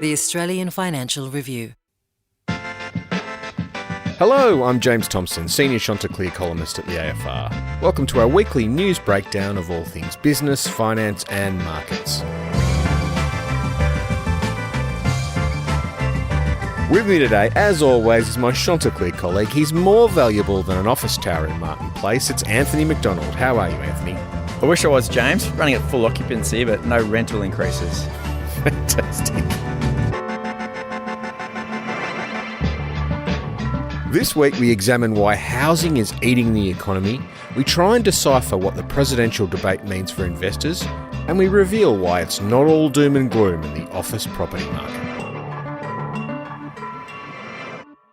The Australian Financial Review. Hello, I'm James Thompson, Senior Chanticleer columnist at the AFR. Welcome to our weekly news breakdown of all things business, finance and markets. With me today, as always, is my Chanticleer colleague. He's more valuable than an office tower in Martin Place. It's Anthony McDonald. How are you, Anthony? I wish I was, James. Running at full occupancy, but no rental increases. Fantastic. This week we examine why housing is eating the economy, we try and decipher what the presidential debate means for investors, and we reveal why it's not all doom and gloom in the office property market.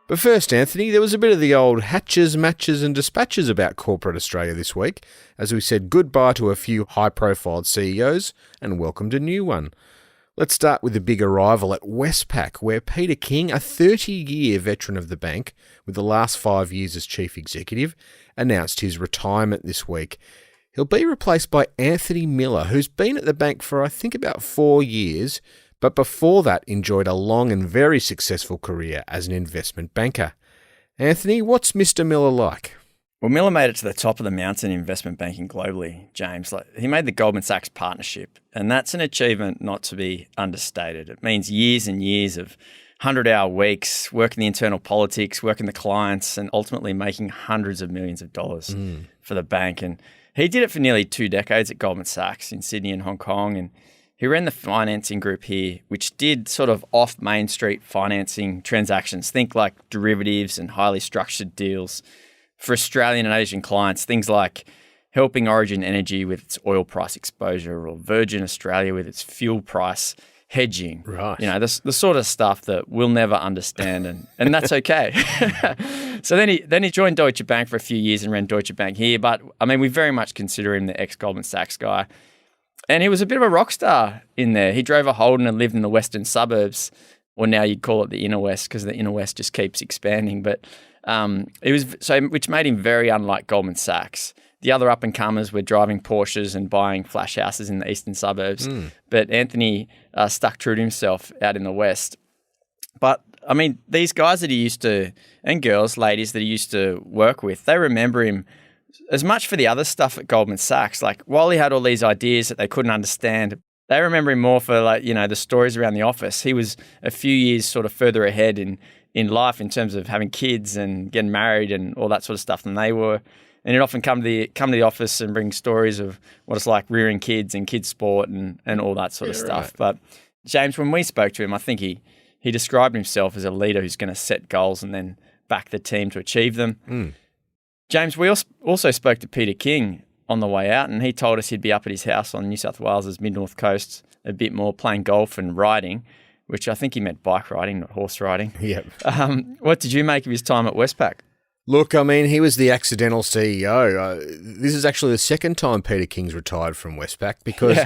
But first, Anthony, there was a bit of the old hatches, matches and dispatches about corporate Australia this week, as we said goodbye to a few high-profile CEOs and welcomed a new one. Let's start with the big arrival at Westpac, where Peter King, a 30-year veteran of the bank with the last 5 years as chief executive, announced his retirement this week. He'll be replaced by Anthony Miller, who's been at the bank for, I think, about 4 years, but before that enjoyed a long and very successful career as an investment banker. Anthony, what's Mr. Miller like? Well, Miller made it to the top of the mountain in investment banking globally, James. He made the Goldman Sachs partnership, and that's an achievement not to be understated. It means years and years of 100-hour weeks, working the internal politics, working the clients, and ultimately making hundreds of millions of dollars for the bank. And he did it for nearly 2 decades at Goldman Sachs in Sydney and Hong Kong, and he ran the financing group here, which did sort of off-Main Street financing transactions. Think like derivatives and highly structured deals for Australian and Asian clients, things like helping Origin Energy with its oil price exposure or Virgin Australia with its fuel price hedging. Right. You know, the sort of stuff that we'll never understand, and that's okay. So then he joined Deutsche Bank for a few years and ran Deutsche Bank here. But, I mean, we very much consider him the ex-Goldman Sachs guy. And he was a bit of a rock star in there. He drove a Holden and lived in the western suburbs, or now you'd call it the inner west because the inner west just keeps expanding. But which made him very unlike Goldman Sachs. The other up-and-comers were driving Porsches and buying flash houses in the eastern suburbs. But Anthony stuck true to himself out in the west. But, I mean, these guys that he used to, and girls, ladies that he used to work with, they remember him as much for the other stuff at Goldman Sachs. Like, while he had all these ideas that they couldn't understand, they remember him more for, like, you know, the stories around the office. He was a few years sort of further ahead in life in terms of having kids and getting married and all that sort of stuff than they were. And he'd often come to the office and bring stories of what it's like rearing kids and kids sport and all that sort of stuff. Right. But James, when we spoke to him, I think he described himself as a leader who's going to set goals and then back the team to achieve them. James, we also spoke to Peter King on the way out, and he told us he'd be up at his house on New South Wales' mid-north coast a bit more, playing golf and riding, which I think he meant bike riding, not horse riding. Yep. What did you make of his time at Westpac? Look, I mean, he was the accidental CEO. This is actually the second time Peter King's retired from Westpac because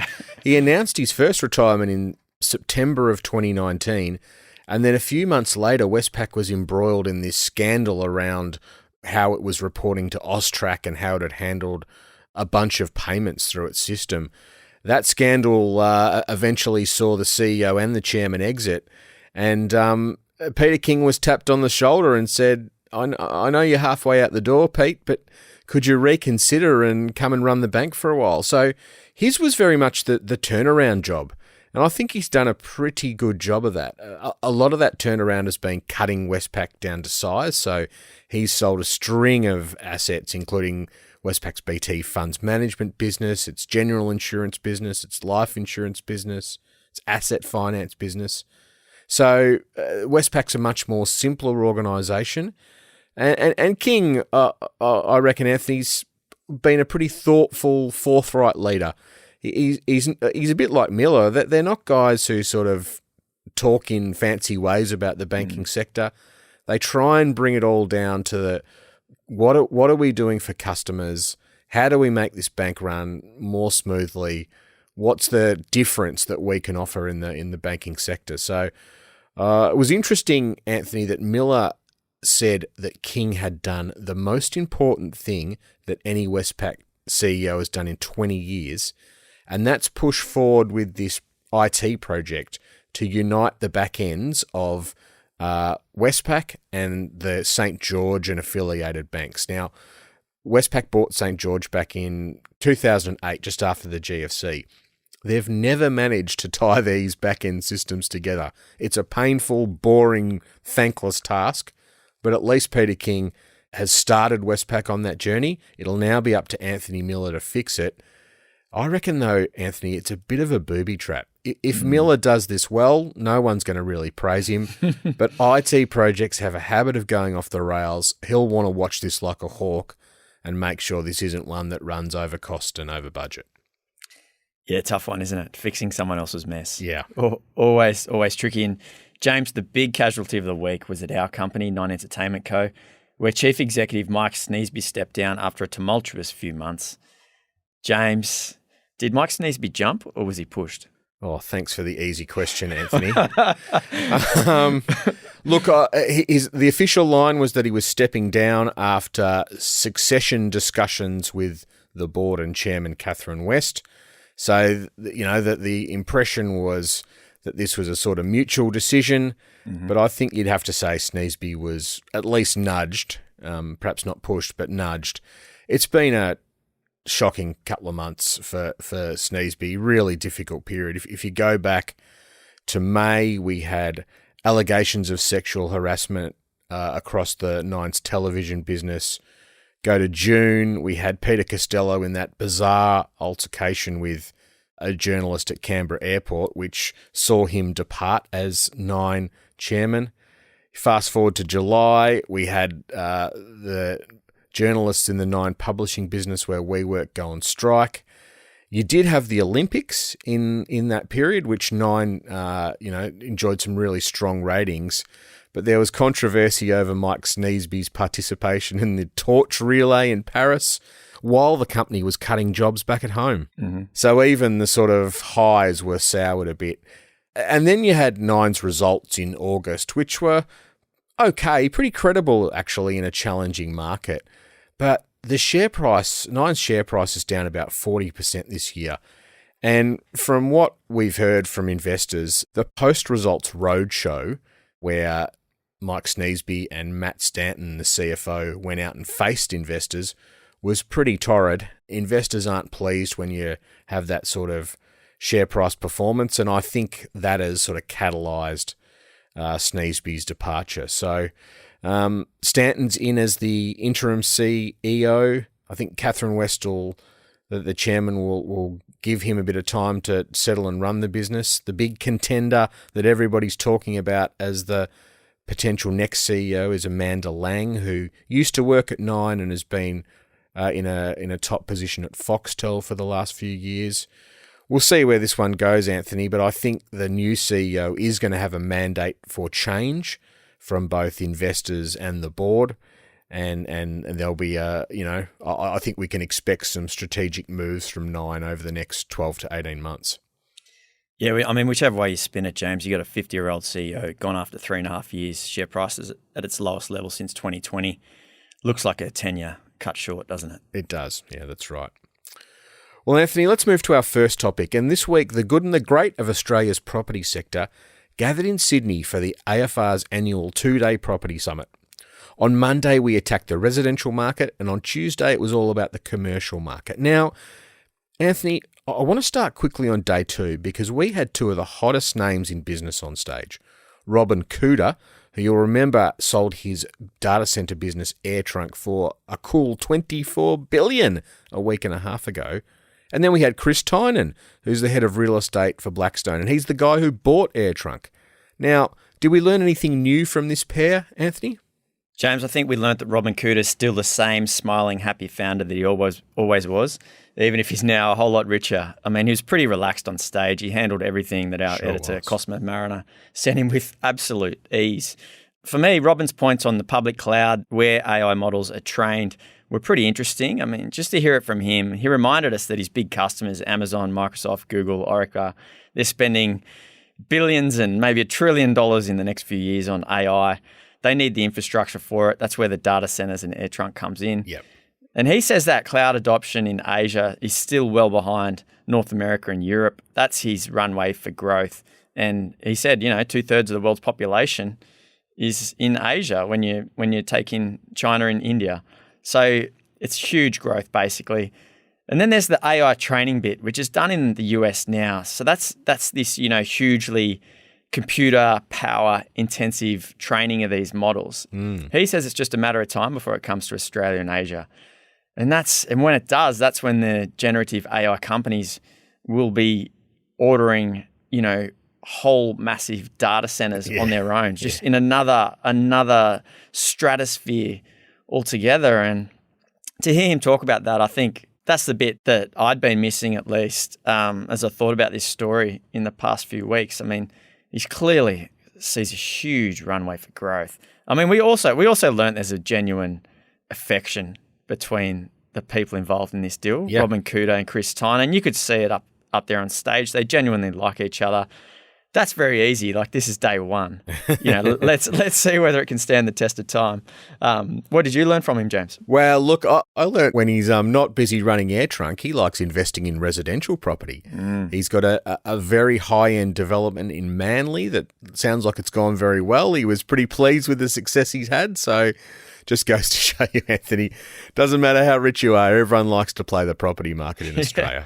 he announced his first retirement in September of 2019, and then a few months later, Westpac was embroiled in this scandal around how it was reporting to Austrac and how it had handled a bunch of payments through its system. That scandal eventually saw the CEO and the chairman exit, and Peter King was tapped on the shoulder and said, I know you're halfway out the door, Pete, but could you reconsider and come and run the bank for a while? So his was very much the turnaround job, and I think he's done a pretty good job of that. A lot of that turnaround has been cutting Westpac down to size, so he's sold a string of assets, including Westpac's BT funds management business, its general insurance business, its life insurance business, its asset finance business. So Westpac's a much more simpler organisation. And King, I reckon, Anthony's been a pretty thoughtful, forthright leader. He's a bit like Miller. They're not guys who sort of talk in fancy ways about the banking sector. They try and bring it all down to what are we doing for customers? How do we make this bank run more smoothly? What's the difference that we can offer in the banking sector? So it was interesting, Anthony, that Miller said that King had done the most important thing that any Westpac CEO has done in 20 years, and that's push forward with this IT project to unite the back ends of Westpac and the St. George and affiliated banks. Now, Westpac bought St. George back in 2008, just after the GFC. They've never managed to tie these back-end systems together. It's a painful, boring, thankless task, but at least Peter King has started Westpac on that journey. It'll now be up to Anthony Miller to fix it. I reckon, though, Anthony, it's a bit of a booby trap. If Miller does this well, no one's going to really praise him, but IT projects have a habit of going off the rails. He'll want to watch this like a hawk and make sure this isn't one that runs over cost and over budget. Yeah, tough one, isn't it? Fixing someone else's mess. Yeah. Always tricky. And James, the big casualty of the week was at our company, Nine Entertainment Co., where Chief Executive Mike Sneesby stepped down after a tumultuous few months. James, did Mike Sneesby jump or was he pushed? Oh, thanks for the easy question, Anthony. Look, the official line was that he was stepping down after succession discussions with the board and chairman, Catherine West. So, that the impression was that this was a sort of mutual decision, but I think you'd have to say Sneesby was at least nudged, perhaps not pushed, but nudged. It's been a shocking couple of months for Sneesby, really difficult period. If you go back to May, we had allegations of sexual harassment across the Nine's television business. Go to June, we had Peter Costello in that bizarre altercation with a journalist at Canberra Airport, which saw him depart as Nine chairman. Fast forward to July, we had the journalists in the Nine publishing business where WeWork go on strike. You did have the Olympics in that period, which Nine enjoyed some really strong ratings. But there was controversy over Mike Sneesby's participation in the torch relay in Paris while the company was cutting jobs back at home. Mm-hmm. So even the sort of highs were soured a bit. And then you had Nine's results in August, which were okay, pretty credible actually in a challenging market. But the share price, Nine's share price is down about 40% this year. And from what we've heard from investors, the post-results roadshow where Mike Sneesby and Matt Stanton, the CFO, went out and faced investors was pretty torrid. Investors aren't pleased when you have that sort of share price performance, and I think that has sort of catalysed Sneesby's departure. So Stanton's in as the interim CEO. I think Catherine West, the chairman, will give him a bit of time to settle and run the business. The big contender that everybody's talking about as the potential next CEO is Amanda Lang, who used to work at Nine and has been in a top position at Foxtel for the last few years. We'll see where this one goes, Anthony, but I think the new CEO is going to have a mandate for change from both investors and the board, and there'll be I think we can expect some strategic moves from Nine over the next 12 to 18 months. Yeah, whichever way you spin it, James, you got a 50-year-old CEO gone after 3.5 years. Share price is at its lowest level since 2020. Looks like a tenure cut short, doesn't it? It does. Yeah, that's right. Well, Anthony, let's move to our first topic. And this week, the good and the great of Australia's property sector gathered in Sydney for the AFR's annual 2-day property summit. On Monday, we attacked the residential market, and on Tuesday, it was all about the commercial market. Now, Anthony, I want to start quickly on day 2 because we had 2 of the hottest names in business on stage. Robin Cooter, who you'll remember sold his data centre business AirTrunk for a cool $24 billion a week and a half ago. And then we had Chris Tynan, who's the head of real estate for Blackstone, and he's the guy who bought AirTrunk. Now, did we learn anything new from this pair, Anthony? James, I think we learnt that Robin Cooter's still the same smiling, happy founder that he always was, even if he's now a whole lot richer. I mean, he was pretty relaxed on stage. He handled everything that our editor, Cosmo Mariner, sent him with absolute ease. For me, Robin's points on the public cloud, where AI models are trained, were pretty interesting. I mean, just to hear it from him, he reminded us that his big customers, Amazon, Microsoft, Google, Oracle, they're spending billions and maybe $1 trillion in the next few years on AI. They need the infrastructure for it. That's where the data centers and AirTrunk comes in. Yep. And he says that cloud adoption in Asia is still well behind North America and Europe. That's his runway for growth. And he said, 2/3 of the world's population is in Asia when you take in China and India. So it's huge growth basically. And then there's the AI training bit, which is done in the US now. So that's this, hugely computer power intensive training of these models. He says it's just a matter of time before it comes to Australia and Asia. And when it does, that's when the generative AI companies will be ordering, whole massive data centers on their own, just in another stratosphere altogether. And to hear him talk about that, I think that's the bit that I'd been missing, at least, as I thought about this story in the past few weeks. I mean, he clearly sees a huge runway for growth. I mean, we also learned there's a genuine affection between the people involved in this deal, Robin Kudo and Chris Tyne, and you could see it up there on stage. They genuinely like each other. That's very easy. Like, this is day one. Let's see whether it can stand the test of time. What did you learn from him, James? Well, look, I learned when he's not busy running Air Trunk, he likes investing in residential property. He's got a very high-end development in Manly that sounds like it's gone very well. He was pretty pleased with the success he's had, so just goes to show you, Anthony, doesn't matter how rich you are, everyone likes to play the property market in Australia.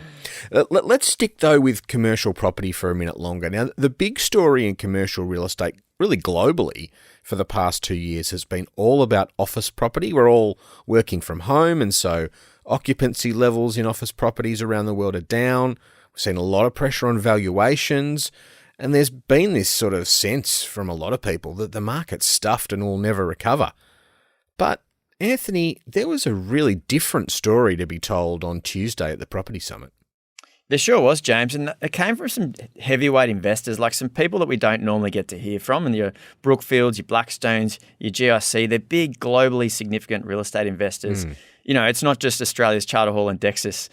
Let's stick, though, with commercial property for a minute longer. Now, the big story in commercial real estate, really globally, for the past 2 years has been all about office property. We're all working from home, and so occupancy levels in office properties around the world are down. We've seen a lot of pressure on valuations, and there's been this sort of sense from a lot of people that the market's stuffed and will never recover. But, Anthony, there was a really different story to be told on Tuesday at the Property Summit. There sure was, James, and it came from some heavyweight investors, like some people that we don't normally get to hear from, and your Brookfields, your Blackstones, your GIC. They're big, globally significant real estate investors. It's not just Australia's Charter Hall and Dexus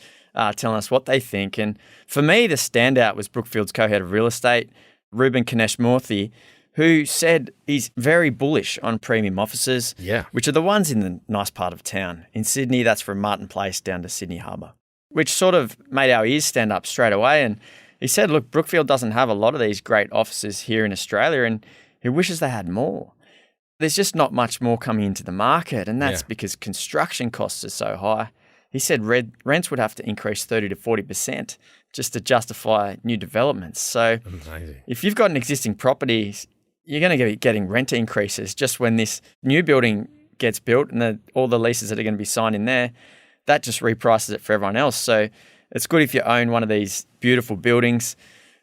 telling us what they think. And for me, the standout was Brookfield's co-head of real estate, Ruben Kaneshmurthy, who said he's very bullish on premium offices, which are the ones in the nice part of town. In Sydney, that's from Martin Place down to Sydney Harbour, which sort of made our ears stand up straight away. And he said, look, Brookfield doesn't have a lot of these great offices here in Australia, and he wishes they had more. There's just not much more coming into the market, and that's because construction costs are so high. He said rents would have to increase 30 to 40% just to justify new developments. So if you've got an existing property, you're going to be getting rent increases just when this new building gets built and all the leases that are going to be signed in there, that just reprices it for everyone else. So it's good if you own one of these beautiful buildings.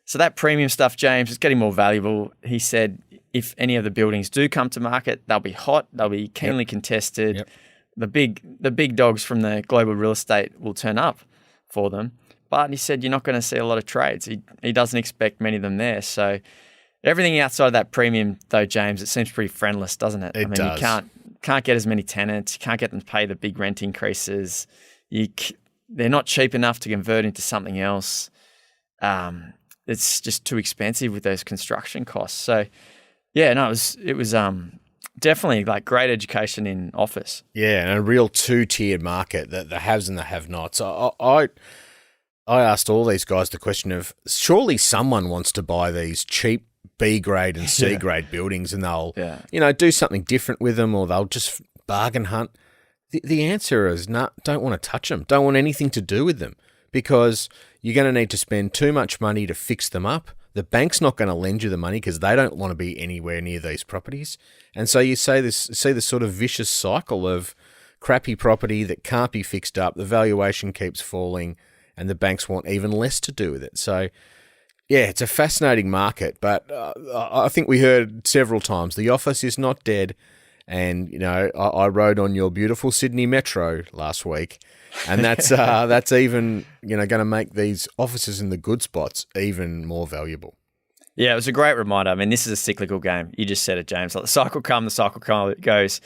So that premium stuff, James, is getting more valuable. He said if any of the buildings do come to market, they'll be hot, they'll be keenly contested. The big dogs from the global real estate will turn up for them. But he said you're not going to see a lot of trades. He doesn't expect many of them there. So everything outside of that premium, though, James, it seems pretty friendless, doesn't it? It does. You can't get as many tenants. You can't get them to pay the big rent increases. They're not cheap enough to convert into something else. It's just too expensive with those construction costs. So, it was definitely like great education in office. Yeah, and a real two-tiered market, the haves and the have-nots. I asked all these guys the question of, surely someone wants to buy these cheap B grade and C grade buildings, and they'll do something different with them, or they'll just bargain hunt. The answer is no, don't want to touch them, don't want anything to do with them, because you're going to need to spend too much money to fix them up. The bank's not going to lend you the money because they don't want to be anywhere near these properties. And so you see this sort of vicious cycle of crappy property that can't be fixed up, the valuation keeps falling, and the banks want even less to do with it. So it's a fascinating market, but I think we heard several times the office is not dead. And, I rode on your beautiful Sydney Metro last week, and that's even, going to make these offices in the good spots even more valuable. Yeah, it was a great reminder. I mean, this is a cyclical game. You just said it, James. Like the cycle goes.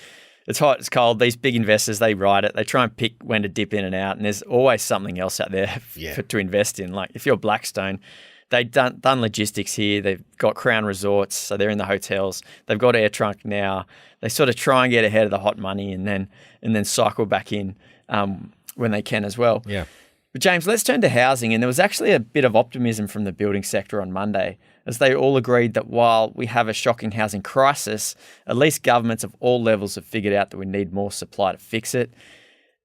It's hot, it's cold. These big investors, they ride it. They try and pick when to dip in and out, and there's always something else out there to invest in. Like if you're Blackstone, they've done logistics here. They've got Crown Resorts, so they're in the hotels. They've got Air Trunk now. They sort of try and get ahead of the hot money and then cycle back in when they can as well. Yeah. But James, let's turn to housing. And there was actually a bit of optimism from the building sector on Monday, as they all agreed that while we have a shocking housing crisis, at least governments of all levels have figured out that we need more supply to fix it.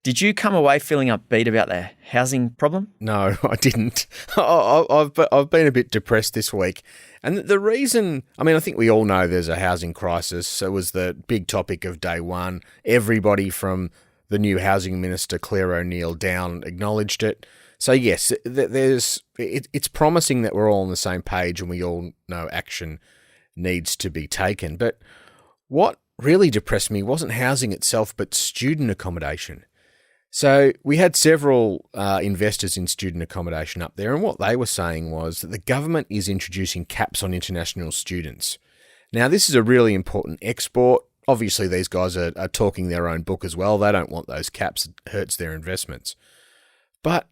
Did you come away feeling upbeat about the housing problem? No, I didn't. I've been a bit depressed this week. And the reason, I mean, I think we all know there's a housing crisis. It was the big topic of day one. Everybody from the new housing minister, Claire O'Neill, down acknowledged it. So yes, it's promising that we're all on the same page and we all know action needs to be taken. But what really depressed me wasn't housing itself, but student accommodation. So we had several investors in student accommodation up there, and what they were saying was that the government is introducing caps on international students. Now, this is a really important export. Obviously, these guys are talking their own book as well. They don't want those caps. It hurts their investments. But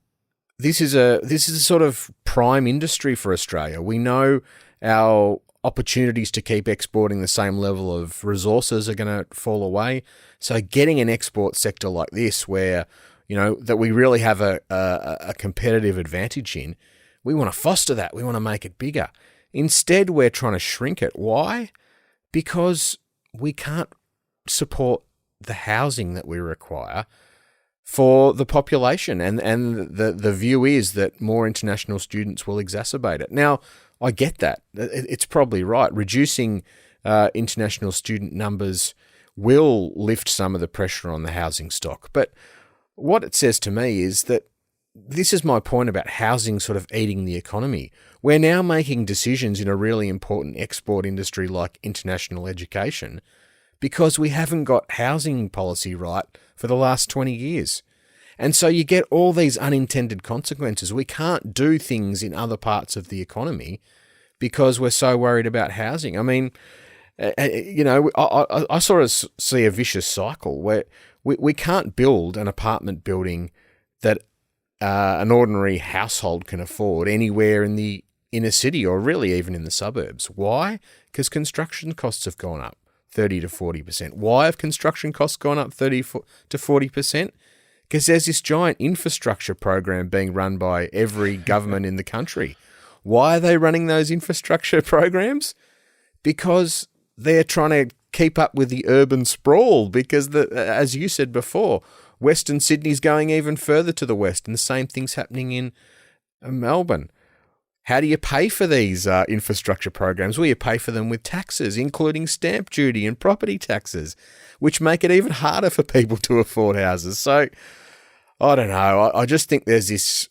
this is a sort of prime industry for Australia. We know our opportunities to keep exporting the same level of resources are going to fall away. So getting an export sector like this where, that we really have a competitive advantage in, we want to foster that. We want to make it bigger. Instead, we're trying to shrink it. Why? Because we can't support the housing that we require for the population. And the view is that more international students will exacerbate it. Now, I get that. It's probably right. Reducing international student numbers will lift some of the pressure on the housing stock. But what it says to me is that this is my point about housing sort of eating the economy. We're now making decisions in a really important export industry like international education because we haven't got housing policy right for the last 20 years. And so you get all these unintended consequences. We can't do things in other parts of the economy because we're so worried about housing. I mean, I sort of see a vicious cycle where we can't build an apartment building that an ordinary household can afford anywhere in the inner city or really even in the suburbs. Why? Because construction costs have gone up 30 to 40%. Why have construction costs gone up 30 to 40%? Because there's this giant infrastructure program being run by every government in the country. Why are they running those infrastructure programs? Because they're trying to keep up with the urban sprawl because, as you said before, Western Sydney's going even further to the west and the same thing's happening in Melbourne. How do you pay for these infrastructure programs? Well, you pay for them with taxes, including stamp duty and property taxes, which make it even harder for people to afford houses. So, I don't know. I just think there's this,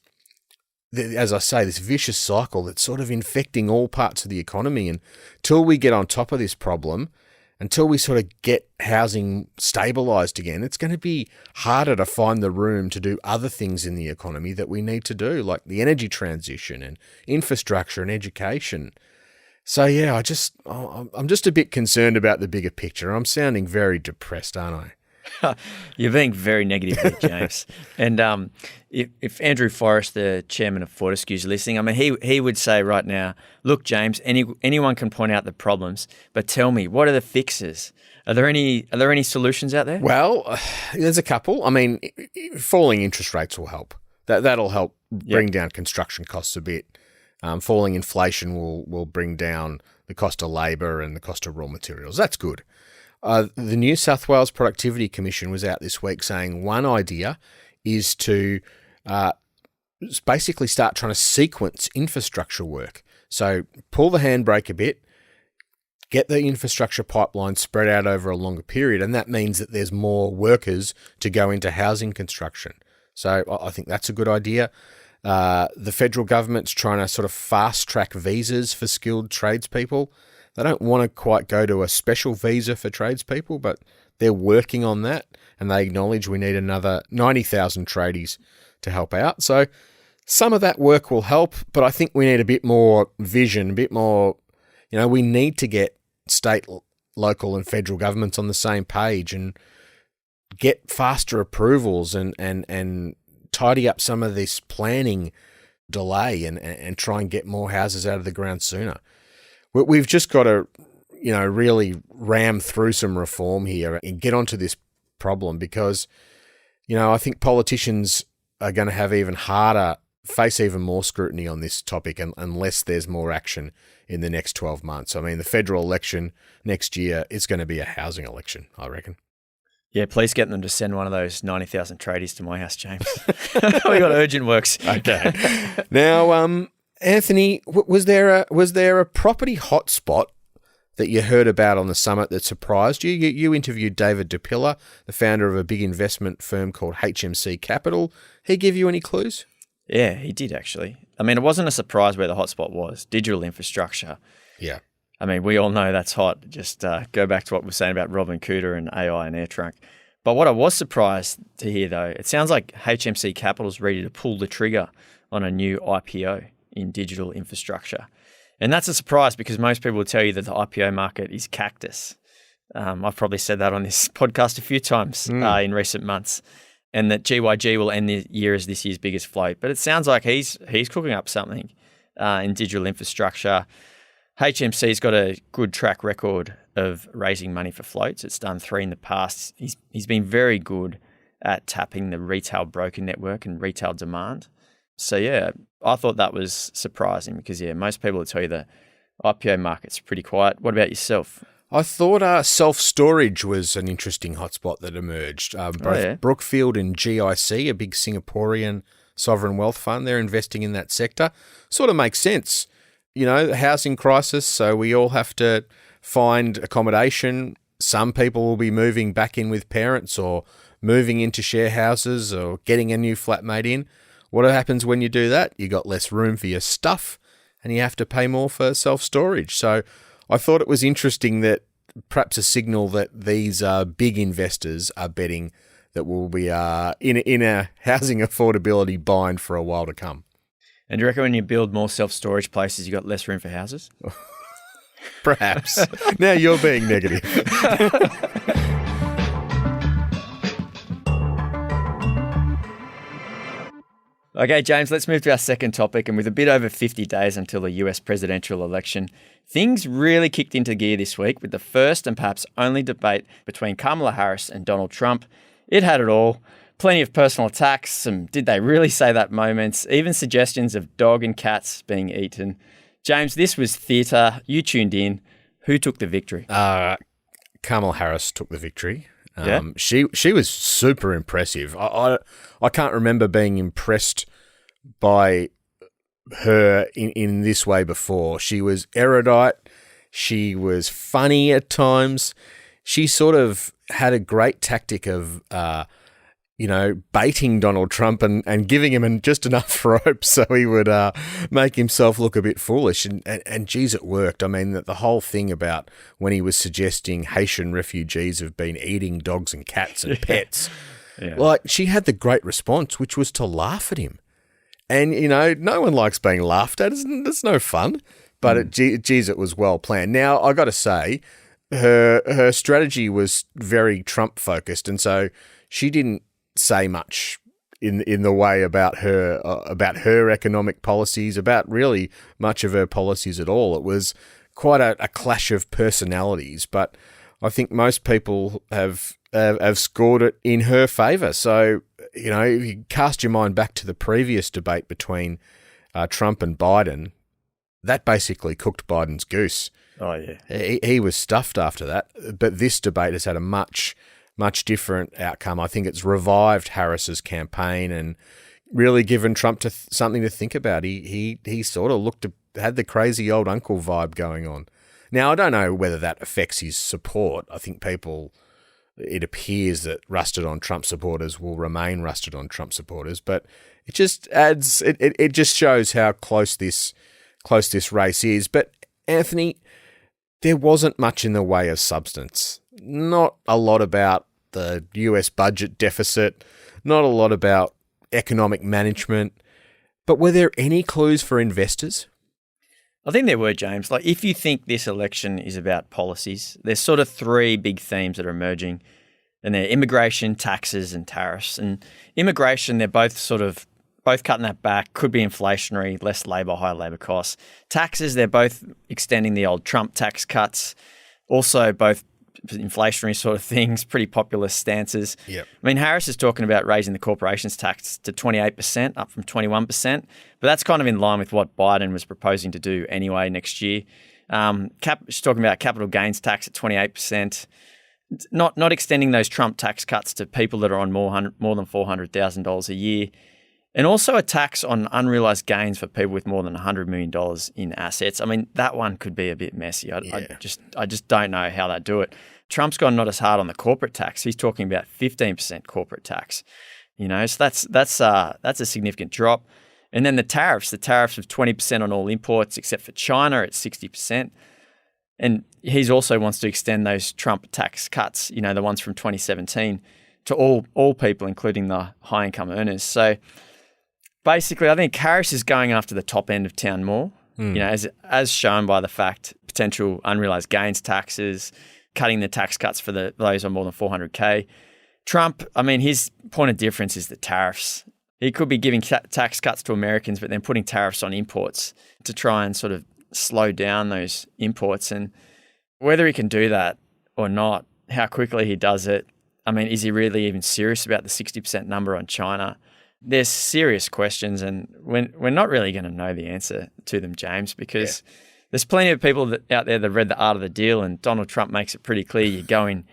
as I say, this vicious cycle that's sort of infecting all parts of the economy. And until we get on top of this problem, until we sort of get housing stabilised again, it's going to be harder to find the room to do other things in the economy that we need to do, like the energy transition and infrastructure and education. So, yeah, I'm just a bit concerned about the bigger picture. I'm sounding very depressed, aren't I? You're being very negative here, James. And if Andrew Forrest, the chairman of Fortescue, is listening, I mean, he would say right now, look, James, anyone can point out the problems, but tell me, what are the fixes? Are there any solutions out there? Well, there's a couple. I mean, falling interest rates will help. That'll help bring down construction costs a bit. Falling inflation will bring down the cost of labour and the cost of raw materials. That's good. The New South Wales Productivity Commission was out this week saying one idea is to basically start trying to sequence infrastructure work. So pull the handbrake a bit, get the infrastructure pipeline spread out over a longer period, and that means that there's more workers to go into housing construction. So I think that's a good idea. The federal government's trying to sort of fast-track visas for skilled tradespeople. They don't want to quite go to a special visa for tradespeople, but they're working on that, and they acknowledge we need another 90,000 tradies to help out. So some of that work will help, but I think we need a bit more vision, a bit more, we need to get state, local and federal governments on the same page and get faster approvals and tidy up some of this planning delay and try and get more houses out of the ground sooner. We've just got to, really ram through some reform here and get onto this problem because, I think politicians are going to have face even more scrutiny on this topic unless there's more action in the next 12 months. I mean, the federal election next year is going to be a housing election, I reckon. Yeah, please get them to send one of those 90,000 tradies to my house, James. We got urgent works. Okay. Now, Anthony, was there a property hotspot that you heard about on the summit that surprised you? You interviewed David DePilla, the founder of a big investment firm called HMC Capital. He give you any clues? Yeah, he did actually. I mean, it wasn't a surprise where the hotspot was. Digital infrastructure. Yeah. I mean, we all know that's hot. Just go back to what we were saying about Robin Cooter and AI and AirTrunk. But what I was surprised to hear, though, it sounds like HMC Capital is ready to pull the trigger on a new IPO in digital infrastructure. And that's a surprise because most people will tell you that the IPO market is cactus. I've probably said that on this podcast a few times in recent months, and that GYG will end the year as this year's biggest float. But it sounds like he's cooking up something in digital infrastructure. HMC's got a good track record of raising money for floats. It's done 3 in the past. He's been very good at tapping the retail broker network and retail demand. So, yeah, I thought that was surprising because, yeah, most people will tell you the IPO market's pretty quiet. What about yourself? I thought self-storage was an interesting hotspot that emerged. Both Brookfield and GIC, a big Singaporean sovereign wealth fund, they're investing in that sector. Sort of makes sense. You know, the housing crisis, so we all have to find accommodation. Some people will be moving back in with parents or moving into share houses or getting a new flatmate in. What happens when you do that? You got less room for your stuff and you have to pay more for self-storage. So I thought it was interesting that perhaps a signal that these big investors are betting that we'll be in a housing affordability bind for a while to come. And do you reckon when you build more self-storage places, you got less room for houses? Perhaps. Now you're being negative. Okay, James, let's move to our second topic. And with a bit over 50 days until the US presidential election, things really kicked into gear this week with the first and perhaps only debate between Kamala Harris and Donald Trump. It had it all. Plenty of personal attacks, some did they really say that moments, even suggestions of dog and cats being eaten. James, this was theatre. You tuned in. Who took the victory? Kamala Harris took the victory. Yeah? She was super impressive. I can't remember being impressed by her in this way before. She was erudite. She was funny at times. She sort of had a great tactic of baiting Donald Trump and giving him just enough rope so he would make himself look a bit foolish. And geez, it worked. I mean, the whole thing about when he was suggesting Haitian refugees have been eating dogs and cats and pets, like she had the great response, which was to laugh at him. And, no one likes being laughed at. It's no fun. But geez, it was well planned. Now, I got to say, her strategy was very Trump focused. And so she didn't say much in the way about her economic policies, about really much of her policies at all. It was quite a clash of personalities, but I think most people have scored it in her favour. So, if you cast your mind back to the previous debate between Trump and Biden, that basically cooked Biden's goose. Oh, yeah. He was stuffed after that. But this debate has had a much different outcome. I think it's revived Harris's campaign and really given Trump something to think about. He sort of had the crazy old uncle vibe going on. Now, I don't know whether that affects his support. I think it appears that rusted on Trump supporters will remain rusted on Trump supporters, but it just adds, it just shows how close this race is. But Anthony, there wasn't much in the way of substance. Not a lot about the US budget deficit, not a lot about economic management, but were there any clues for investors? I think there were, James. Like, if you think this election is about policies, there's sort of 3 big themes that are emerging, and they're immigration, taxes, and tariffs. And immigration, they're both cutting that back, could be inflationary, less labour, higher labour costs. Taxes, they're both extending the old Trump tax cuts, also both inflationary sort of things, pretty populist stances. Yep. I mean, Harris is talking about raising the corporations tax to 28%, up from 21%, but that's kind of in line with what Biden was proposing to do anyway next year. She's talking about capital gains tax at 28%, not extending those Trump tax cuts to people that are on more than $400,000 a year. And also a tax on unrealized gains for people with more than $100 million in assets. I mean, that one could be a bit messy. I just don't know how they do it. Trump's gone not as hard on the corporate tax. He's talking about 15% corporate tax. So that's a significant drop. And then the tariffs of 20% on all imports except for China at 60%. And he also wants to extend those Trump tax cuts, the ones from 2017, to all people, including the high income earners. So basically, I think Harris is going after the top end of town more, as shown by the fact potential unrealized gains taxes, cutting the tax cuts for those on more than 400K. Trump, I mean, his point of difference is the tariffs. He could be giving tax cuts to Americans, but then putting tariffs on imports to try and sort of slow down those imports. And whether he can do that or not, how quickly he does it, I mean, is he really even serious about the 60% number on China? There's serious questions, and we're not really going to know the answer to them, James, because there's plenty of people out there that read The Art of the Deal, and Donald Trump makes it pretty clear you go in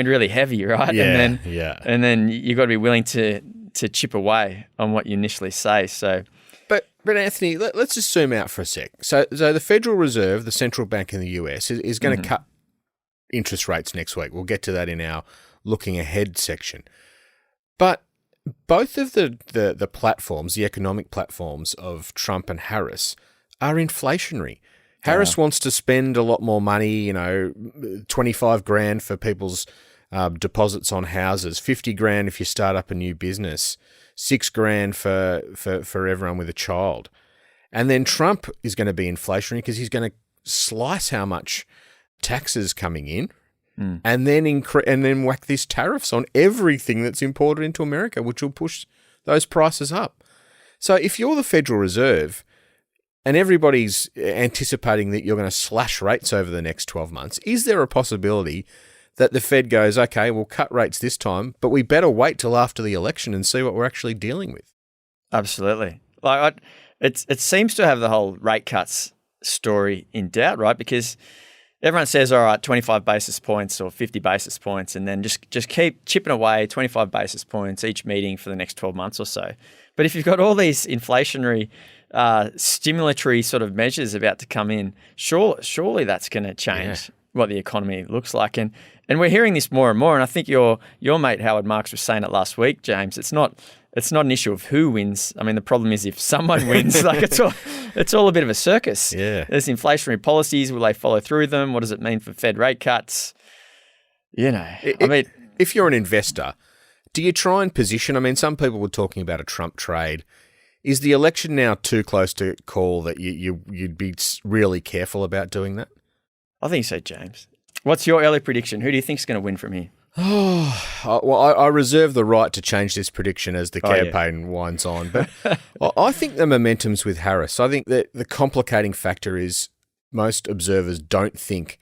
really heavy, right? Yeah, and then you got to be willing to chip away on what you initially say. So, but Anthony, let's just zoom out for a sec. So the Federal Reserve, the central bank in the US, is going to cut interest rates next week. We'll get to that in our looking ahead section. But both of the platforms, the economic platforms of Trump and Harris, are inflationary. Harris wants to spend a lot more money, $25,000 for people's deposits on houses, $50,000 if you start up a new business, $6,000 for everyone with a child. And then Trump is going to be inflationary because he's going to slice how much taxes coming in. And then whack these tariffs on everything that's imported into America, which will push those prices up. So if you're the Federal Reserve and everybody's anticipating that you're going to slash rates over the next 12 months, is there a possibility that the Fed goes, okay, we'll cut rates this time, but we better wait till after the election and see what we're actually dealing with? Absolutely. It seems to have the whole rate cuts story in doubt, right? Because everyone says, all right, 25 basis points or 50 basis points, and then just keep chipping away 25 basis points each meeting for the next 12 months or so. But if you've got all these inflationary, stimulatory sort of measures about to come in, surely that's going to change what the economy looks like. And we're hearing this more and more. And I think your mate Howard Marks was saying it last week, James. It's not an issue of who wins. I mean, the problem is if someone wins, it's all a bit of a circus. Yeah. There's inflationary policies. Will they follow through them? What does it mean for Fed rate cuts? If you're an investor, do you try and position? I mean, some people were talking about a Trump trade. Is the election now too close to call that you'd be really careful about doing that? I think so, James. What's your early prediction? Who do you think is going to win from here? Well, I reserve the right to change this prediction as the campaign winds on. But I think the momentum's with Harris. I think that the complicating factor is most observers don't think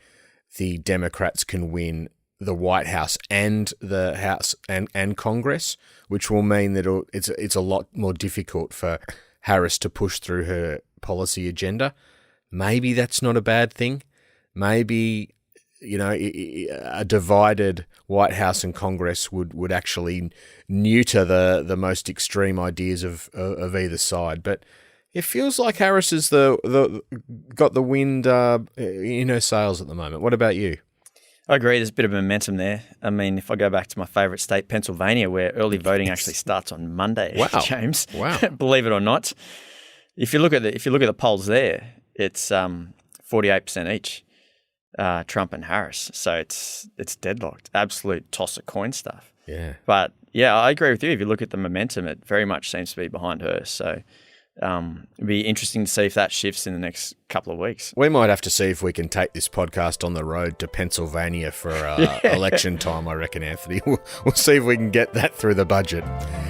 the Democrats can win the White House and the House and Congress, which will mean that it's a lot more difficult for Harris to push through her policy agenda. Maybe that's not a bad thing. Maybe, a divided White House and Congress would actually neuter the most extreme ideas of either side. But it feels like Harris is got the wind in her sails at the moment. What about you? I agree. There's a bit of momentum there. I mean, if I go back to my favourite state, Pennsylvania, where early voting actually starts on Monday, James. Wow. Believe it or not. If you look at the polls there, it's 48% each. Trump and Harris. So it's deadlocked. Absolute toss a coin stuff. Yeah. But yeah, I agree with you. If you look at the momentum, it very much seems to be behind her. So it'd be interesting to see if that shifts in the next couple of weeks. We might have to see if we can take this podcast on the road to Pennsylvania for election time, I reckon, Anthony. We'll see if we can get that through the budget.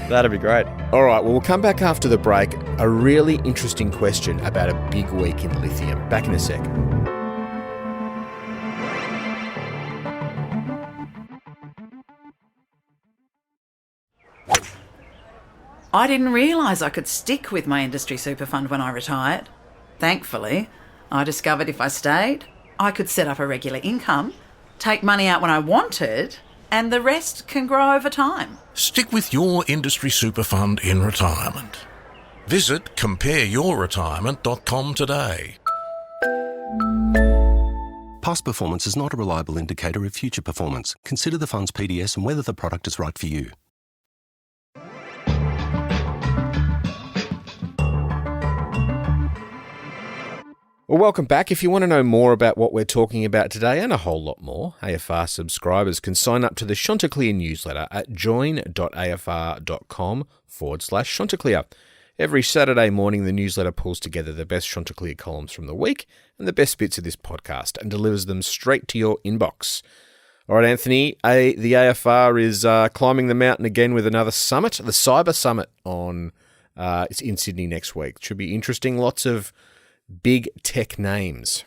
That'd be great. All right, well, we'll come back after the break. A really interesting question about a big week in lithium. Back in a sec. I didn't realise I could stick with my industry super fund when I retired. Thankfully, I discovered if I stayed, I could set up a regular income, take money out when I wanted, and the rest can grow over time. Stick with your industry super fund in retirement. Visit compareyourretirement.com today. Past performance is not a reliable indicator of future performance. Consider the fund's PDS and whether the product is right for you. Well, welcome back. If you want to know more about what we're talking about today and a whole lot more, AFR subscribers can sign up to the Chanticleer newsletter at join.afr.com/Chanticleer. Every Saturday morning, the newsletter pulls together the best Chanticleer columns from the week and the best bits of this podcast and delivers them straight to your inbox. All right, Anthony, the AFR is climbing the mountain again with another summit, the Cyber Summit it's in Sydney next week. It should be interesting. Lots of big tech names.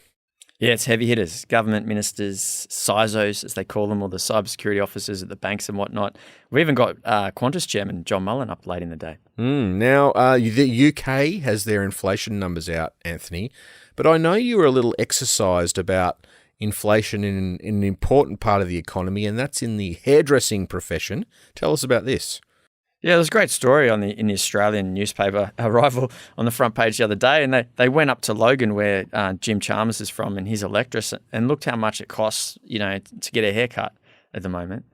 Yeah, it's heavy hitters, government ministers, CISOs, as they call them, or the cybersecurity officers at the banks and whatnot. We even got Qantas chairman John Mullen up late in the day. Now, the UK has their inflation numbers out, Anthony, but I know you were a little exercised about inflation in an important part of the economy, and that's in the hairdressing profession. Tell us about this. Yeah, there's a great story in the Australian newspaper Arrival on the front page the other day, and they went up to Logan, where Jim Chalmers is from, and his electress, and looked how much it costs, to get a haircut at the moment.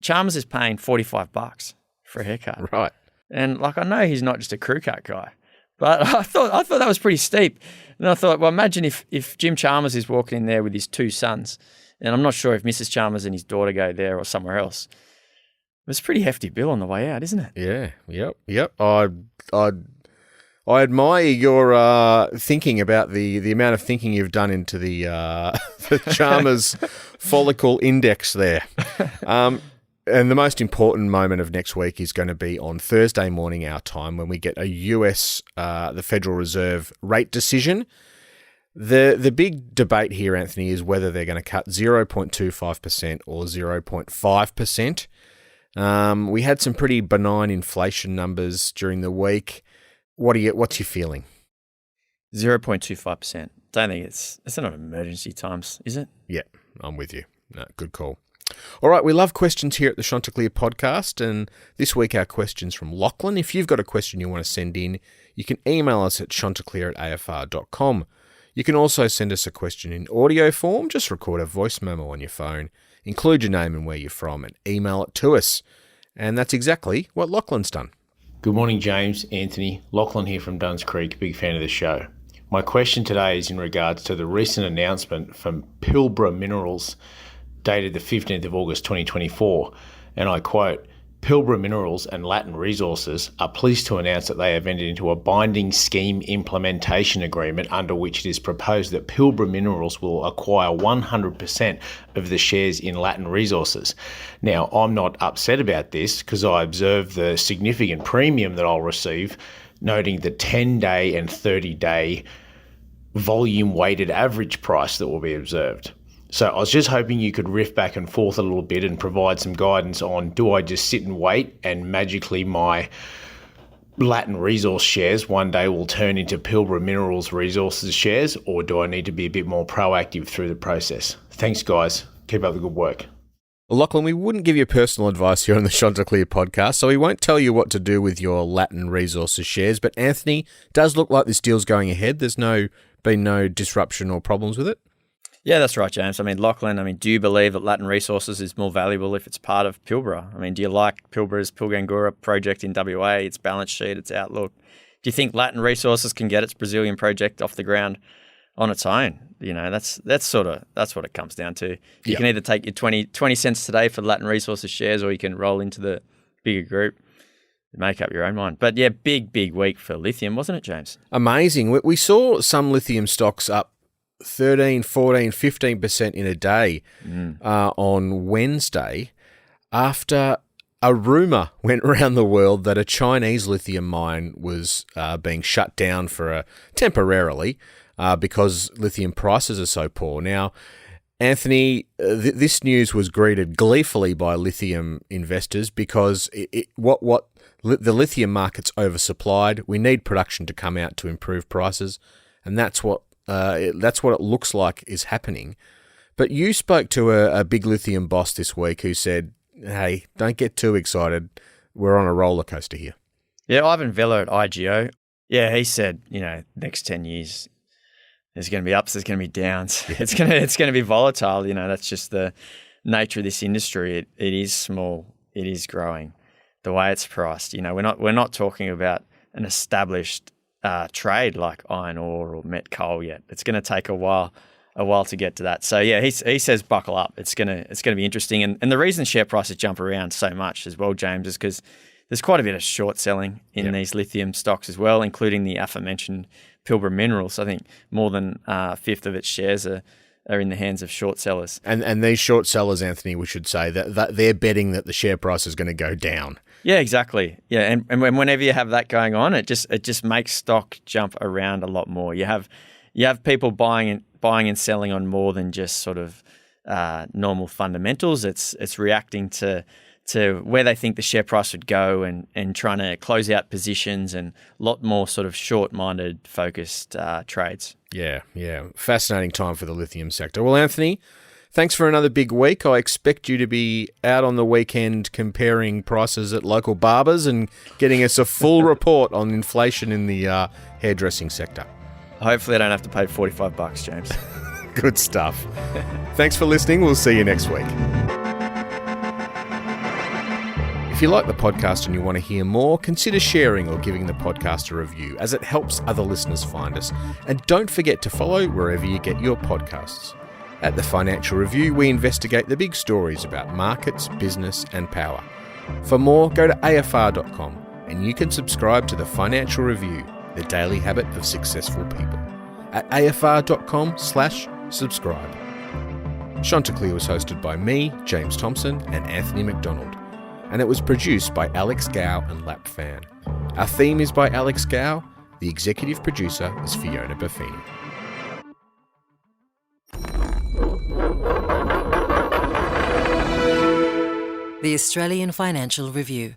Chalmers is paying $45 for a haircut, right? And I know he's not just a crew cut guy, but I thought that was pretty steep. And I thought, well, imagine if Jim Chalmers is walking in there with his two sons, and I'm not sure if Mrs. Chalmers and his daughter go there or somewhere else. It's a pretty hefty bill on the way out, isn't it? Yeah, yep. I admire your thinking about the amount of thinking you've done into the Chalmers follicle index there. And the most important moment of next week is going to be on Thursday morning our time, when we get a US, the Federal Reserve rate decision. The big debate here, Anthony, is whether they're going to cut 0.25% or 0.5%. We had some pretty benign inflation numbers during the week. What's your feeling? 0.25%. Don't think it's not emergency times, is it? Yeah, I'm with you. No, good call. All right, we love questions here at the Chanticleer podcast, and this week our question's from Lachlan. If you've got a question you want to send in, you can email us at chanticleer@afr.com. You can also send us a question in audio form. Just record a voice memo on your phone, include your name and where you're from, and email it to us. And that's exactly what Lachlan's done. Good morning, James, Anthony. Lachlan here from Duns Creek, big fan of the show. My question today is in regards to the recent announcement from Pilbara Minerals, dated the 15th of August 2024, and I quote, "Pilbara Minerals and Latin Resources are pleased to announce that they have entered into a binding scheme implementation agreement under which it is proposed that Pilbara Minerals will acquire 100% of the shares in Latin Resources." Now, I'm not upset about this because I observe the significant premium that I'll receive, noting the 10-day and 30-day volume-weighted average price that will be observed. So I was just hoping you could riff back and forth a little bit and provide some guidance on, do I just sit and wait and magically my Latin Resource shares one day will turn into Pilbara Minerals Resources shares, or do I need to be a bit more proactive through the process? Thanks, guys. Keep up the good work. Well, Lachlan, we wouldn't give you personal advice here on the Chanticleer podcast, so we won't tell you what to do with your Latin Resources shares, but Anthony, does look like this deal's going ahead. There's been no disruption or problems with it? Yeah, that's right, James. Lachlan, do you believe that Latin Resources is more valuable if it's part of Pilbara? Do you like Pilbara's Pilgangoora project in WA, its balance sheet, its outlook? Do you think Latin Resources can get its Brazilian project off the ground on its own? That's what it comes down to. You can either take your 20 cents today for Latin Resources shares, or you can roll into the bigger group. Make up your own mind. But yeah, big week for lithium, wasn't it, James? Amazing. We saw some lithium stocks up 13, 14, 15% in a day on Wednesday, after a rumour went around the world that a Chinese lithium mine was being shut down temporarily because lithium prices are so poor. Now, Anthony, this news was greeted gleefully by lithium investors because the lithium market's oversupplied. We need production to come out to improve prices, and that's what it looks like is happening. But you spoke to a big lithium boss this week who said, "Hey, don't get too excited. We're on a roller coaster here." Yeah, Ivan Vella at IGO. Yeah, he said, next 10 years, there's going to be ups, there's going to be downs. Yeah. It's going to be volatile. That's just the nature of this industry. It is small. It is growing. The way it's priced, we're not talking about an established trade like iron ore or met coal yet. It's going to take a while to get to that. So yeah, he says buckle up. It's going to be interesting. And the reason share prices jump around so much as well, James, is because there's quite a bit of short selling in these lithium stocks as well, including the aforementioned Pilbara Minerals. I think more than a fifth of its shares are in the hands of short sellers. And these short sellers, Anthony, we should say that they're betting that the share price is going to go down. Yeah, exactly. Yeah, and whenever you have that going on, it just makes stock jump around a lot more. You have people buying and selling on more than just sort of normal fundamentals. It's reacting to where they think the share price would go and trying to close out positions and a lot more sort of short-minded focused trades. Yeah. Fascinating time for the lithium sector. Well, Anthony, thanks for another big week. I expect you to be out on the weekend comparing prices at local barbers and getting us a full report on inflation in the hairdressing sector. Hopefully I don't have to pay $45, James. Good stuff. Thanks for listening. We'll see you next week. If you like the podcast and you want to hear more, consider sharing or giving the podcast a review, as it helps other listeners find us. And don't forget to follow wherever you get your podcasts. At the Financial Review, we investigate the big stories about markets, business and power. For more, go to afr.com and you can subscribe to the Financial Review, the daily habit of successful people, at afr.com/subscribe. Chanticleer was hosted by me, James Thompson, and Anthony McDonald, and it was produced by Alex Gow and Lap Fan. Our theme is by Alex Gow. The executive producer is Fiona Buffini. The Australian Financial Review.